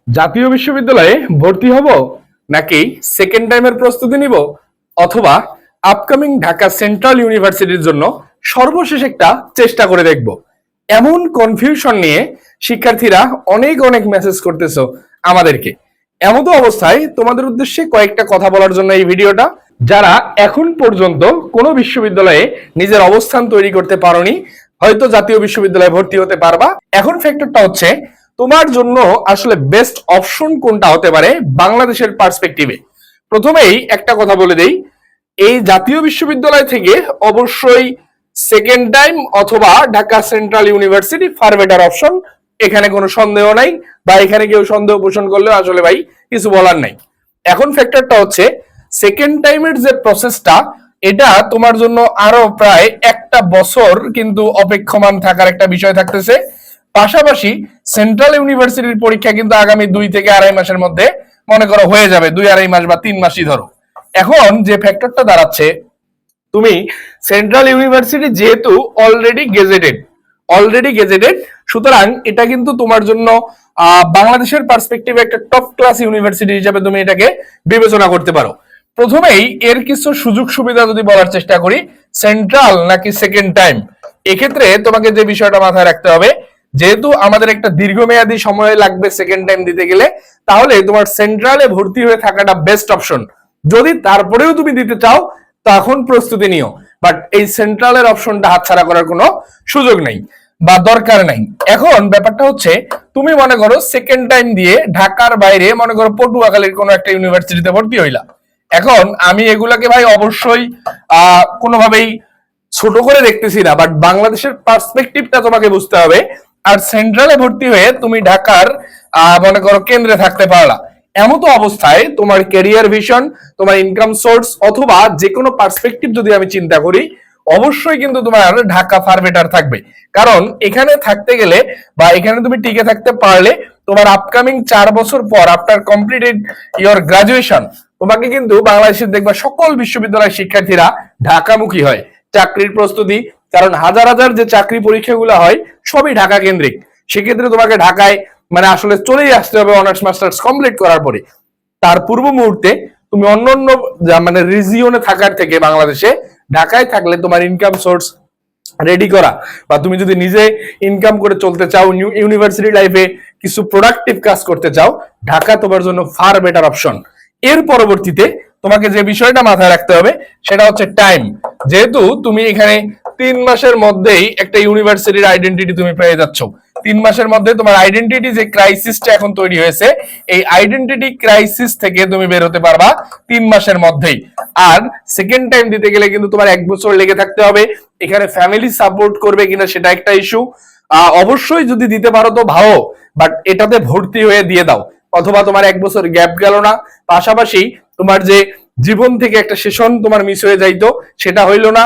জাতীয় বিশ্ববিদ্যালয়ে ভর্তি হব নাকি সেকেন্ড টাইমের প্রস্তুতি নিব অথবা আপকামিং ঢাকা সেন্ট্রাল ইউনিভার্সিটির জন্য সর্বশেষ একটা চেষ্টা করে দেখব, এমন কনফিউশন নিয়ে শিক্ষার্থীরা অনেক অনেক মেসেজ করতেছো আমাদেরকে। এমতো অবস্থায় তোমাদের উদ্দেশ্যে কয়েকটা কথা বলার জন্য এই ভিডিওটা। যারা এখন পর্যন্ত কোনো বিশ্ববিদ্যালয়ে নিজের অবস্থান তৈরি করতে পারোনি, হয়তো জাতীয় বিশ্ববিদ্যালয়ে ভর্তি হতে পারবা। এখন ফ্যাক্টরটা হচ্ছে তোমার জন্য আসলে বেস্ট অপশন কোনটা হতে পারে বাংলাদেশের পার্সপেক্টিভে। প্রথমেই একটা কথা বলে দেই, এই জাতীয় বিশ্ববিদ্যালয় থেকে অবশ্যই সেকেন্ড টাইম অথবা Dhaka central university far better option, এখানে কোনো সন্দেহ নাই, বা এখানে কেউ সন্দেহ পোষণ করলেও আসলে ভাই কিছু বলার নাই। এখন ফ্যাক্টরটা হচ্ছে সেকেন্ড টাইমের যে প্রসেসটা, এটা তোমার জন্য আরো প্রায় একটা বছর কিন্তু অপেক্ষমান থাকার একটা বিষয় থাকতেছে। পাশাপাশি সেন্ট্রাল ইউনিভার্সিটির পরীক্ষা কিন্তু আগামী 2 থেকে 2.5 মাসের মধ্যে মনে করো হয়ে যাবে, 2-2.5 মাস বা 3 মাসই ধরো। এখন যে ফ্যাক্টরটা দাঁড়াচ্ছে, তুমি সেন্ট্রাল ইউনিভার্সিটি যেহেতু অলরেডি গেজেটেড, সুতরাং এটা কিন্তু তোমার জন্য বাংলাদেশের পার্সপেক্টিভে একটা টপ ক্লাস ইউনিভার্সিটি হিসেবে তুমি এটাকে বিবেচনা করতে পারো। প্রথমেই এর কিছু সুযোগ সুবিধা যদি বলার চেষ্টা করি, সেন্ট্রাল নাকি সেকেন্ড টাইম, এক্ষেত্রে তোমাকে যে বিষয়টা মাথায় রাখতে হবে, যেহেতু আমাদের একটা দীর্ঘমেয়াদী সময় লাগবে সেকেন্ড টাইম দিতে গেলে, তাহলে তোমার সেন্ট্রালে ভর্তি হয়ে থাকাটা বেস্ট অপশন। যদি তারপরেও তুমি দিতে চাও তখন প্রস্তুতি নিও, বাট এই সেন্ট্রালের অপশনটা হাতছাড়া করার কোনো সুযোগ নেই বা দরকার নাই। এখন ব্যাপারটা হচ্ছে, তুমি মনে করো সেকেন্ড টাইম দিয়ে ঢাকার বাইরে মনে করো পটুয়াখালীর কোনো একটা ইউনিভার্সিটিতে ভর্তি হইলা। এখন আমি এগুলাকে ভাই অবশ্যই কোনোভাবেই ছোট করে দেখতেছি না, বাট বাংলাদেশের পার্সপেক্টিভটা তোমাকে বুঝতে হবে। আর সেন্ট্রালে ভর্তি হয়ে তুমি ঢাকার মনে করো কেন্দ্রে থাকতে পারলা, এমতো অবস্থায় তোমার ক্যারিয়ার ভিশন, তোমার ইনকাম সোর্স অথবা যে কোনো পার্সপেক্টিভ যদি আমি চিন্তা করি, অবশ্যই কিন্তু তোমার ঢাকা ফার বেটার থাকবে। কারণ এখানে থাকতে গেলে বা এখানে তুমি টিকে থাকতে পারলে তোমার আপকামিং 4 বছর পর আফটার কমপ্লিটেড ইয়োর গ্রাজুয়েশন, তোমাকে কিন্তু বাংলাদেশের দেখবা সকল বিশ্ববিদ্যালয়ের শিক্ষার্থীরা ঢাকামুখী হয় চাকরির প্রস্তুতি। কারণ হাজার হাজার যে চাকরি পরীক্ষাগুলো হয় সবই ঢাকা কেন্দ্রিক। সেক্ষেত্রে তোমাকে ঢাকায় মানে আসলে চলেই আসতে হবে অনার্স মাস্টার্স কমপ্লিট করার পরে। তার পূর্ব মুহূর্তে তুমি অন্যান্য মানে রিজিয়নে থাকার থেকে বাংলাদেশে ঢাকায় থাকলে তোমার ইনকাম সোর্স রেডি করা, বা তুমি যদি নিজে ইনকাম করে চলতে চাও, ইউনিভার্সিটি লাইফে কিছু প্রোডাক্টিভ কাজ করতে চাও, ঢাকা তোমার জন্য ফার বেটার অপশন। এর পরবর্তীতে তোমাকে যে বিষয়টা মাথায় রাখতে হবে সেটা হচ্ছে টাইম। যেহেতু তুমি এখানে 3 মাসের মধ্যেই একটা ইউনিভার্সিটির আইডেন্টিটি তুমি পেয়ে যাচ্ছ, 3 মাসের মধ্যে তোমার আইডেন্টিটি যে ক্রাইসিসটা এখন তৈরি হয়েছে, এই আইডেন্টিটি ক্রাইসিস থেকে তুমি বের হতে পারবা 3 মাসের মধ্যেই। আর সেকেন্ড টাইম দিতে গেলে কিন্তু তোমার 1 বছর লেগে থাকতে হবে। এখানে ফ্যামিলি সাপোর্ট করবে কিনা সেটা একটা ইস্যু। অবশ্যই যদি দিতে পারো তো ভালো, বাট এটাতে ভর্তি হয়ে দিয়ে দাও, অথবা তোমার 1 বছর গ্যাপ গেল না, পাশাপাশি তোমার যে জীবন থেকে একটা সেশন তোমার মিস হয়ে যাইতো সেটা হইলো না।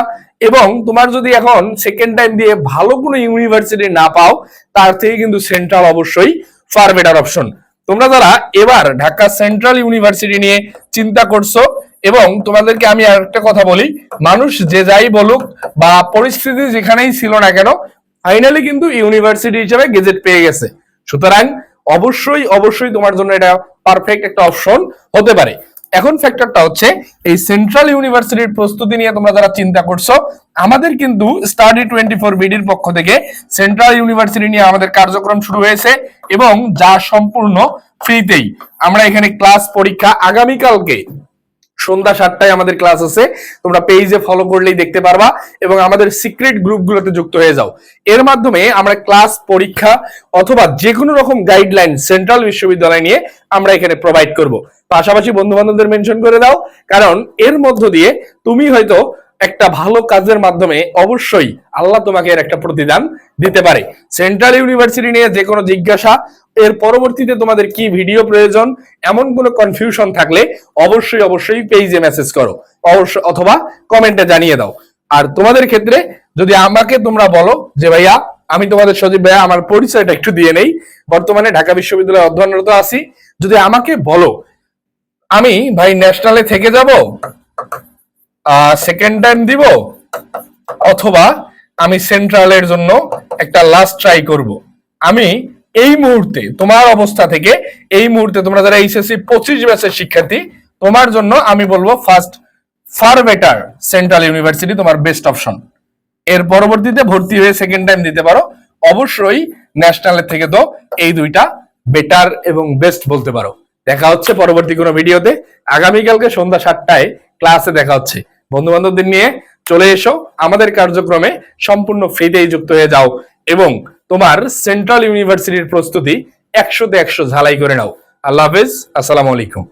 এবং তোমার যদি এখন সেকেন্ড টাইম দিয়ে ভালো কোনো ইউনিভার্সিটি না পাও, তার থেকে কিন্তু সেন্ট্রাল অবশ্যই ফার বেটার অপশন। তোমরা যারা এবার ঢাকা সেন্ট্রাল ইউনিভার্সিটি নিয়ে চিন্তা করছো, এবং তোমাদেরকে আমি আরেকটা কথা বলি, মানুষ যে যাই বলুক বা পরিস্থিতি যেখানেই ছিল না কেন, ফাইনালি কিন্তু ইউনিভার্সিটি হিসেবে গেজেট পেয়ে গেছে। সুতরাং অবশ্যই অবশ্যই তোমার জন্য এটা পারফেক্ট একটা অপশন হতে পারে। এখন ফ্যাক্টরটা হচ্ছে, এই সেন্ট্রাল ইউনিভার্সিটির প্রস্তুতি নিয়ে তোমরা যারা চিন্তা করছো, আমাদের কিন্তু স্টাডি 24 বিডির পক্ষ থেকে সেন্ট্রাল ইউনিভার্সিটি নিয়ে আমাদের কার্যক্রম শুরু হয়েছে, এবং যা সম্পূর্ণ ফ্রিতেই। আমরা এখানে ক্লাস পরীক্ষা আগামীকালকে সন্ধ্যা 7টায় আমাদের ক্লাস আছে, তোমরা পেজে ফলো করলেই দেখতে পারবা, এবং আমাদের সিক্রেট গ্রুপগুলোতে যুক্ত হয়ে যাও। এর মাধ্যমে আমরা ক্লাস পরীক্ষা অথবা যে কোনো রকম গাইডলাইন সেন্ট্রাল বিশ্ববিদ্যালয় নিয়ে আমরা এখানে প্রোভাইড করব। পাশাপাশি বন্ধু বান্ধবদের মেনশন করে দাও, কারণ এর মধ্য দিয়ে তুমি হয়তো একটা ভালো কাজের মাধ্যমে অবশ্যই আল্লাহ তোমাকে এর একটা প্রতিদান দিতে পারে। সেন্ট্রাল ইউনিভার্সিটি নিয়ে যে কোনো জিজ্ঞাসা, এর পরবর্তীতে তোমাদের কি ভিডিও প্রয়োজন, এমন কোনো কনফিউশন থাকলে অবশ্যই অবশ্যই পেজে মেসেজ করো, অবশ্যই, অথবা কমেন্টে জানিয়ে দাও। আর তোমাদের ক্ষেত্রে যদি আমাকে তোমরা বলো যে ভাইয়া, আমি তোমাদের সজীব ভাইয়া, আমার পরিচয়টা একটু দিয়ে নেই, বর্তমানে ঢাকা বিশ্ববিদ্যালয়ে অধ্যয়নরত আছি। যদি আমাকে বলো আমি ভাই ন্যাশনালে থেকে যাব, সেকেন্ড টাইম দিব, অথবা আমি সেন্ট্রালের জন্য একটা লাস্ট ট্রাই করব, আমি এই মুহূর্তে তোমার অবস্থা থেকে এই মুহূর্তে তোমরা যারা এইচএসসি 25 ব্যাচের শিক্ষার্থী, তোমার জন্য আমি বলবো first far better central university তোমার বেস্ট অপশন। এর পরবর্তীতে ভর্তি হয়ে সেকেন্ড টাইম দিতে পারো। অবশ্যই ন্যাশনালের থেকে তো এই দুইটা বেটার এবং বেস্ট বলতে পারো। দেখা হচ্ছে পরবর্তী কোনো ভিডিওতে। আগামীকালকে সন্ধ্যা 7টায় ক্লাসে দেখা হচ্ছে। বন্ধু বান্ধবদের নিয়ে চলে এসো আমাদের কার্যক্রমে, সম্পূর্ণ ফ্রিতেই যুক্ত হয়ে যাও এবং তোমার সেন্ট্রাল ইউনিভার্সিটির প্রস্তুতি 100-তে 100 ঝালাই করে নাও। আল্লাহ হাফেজ, আসসালামু আলাইকুম।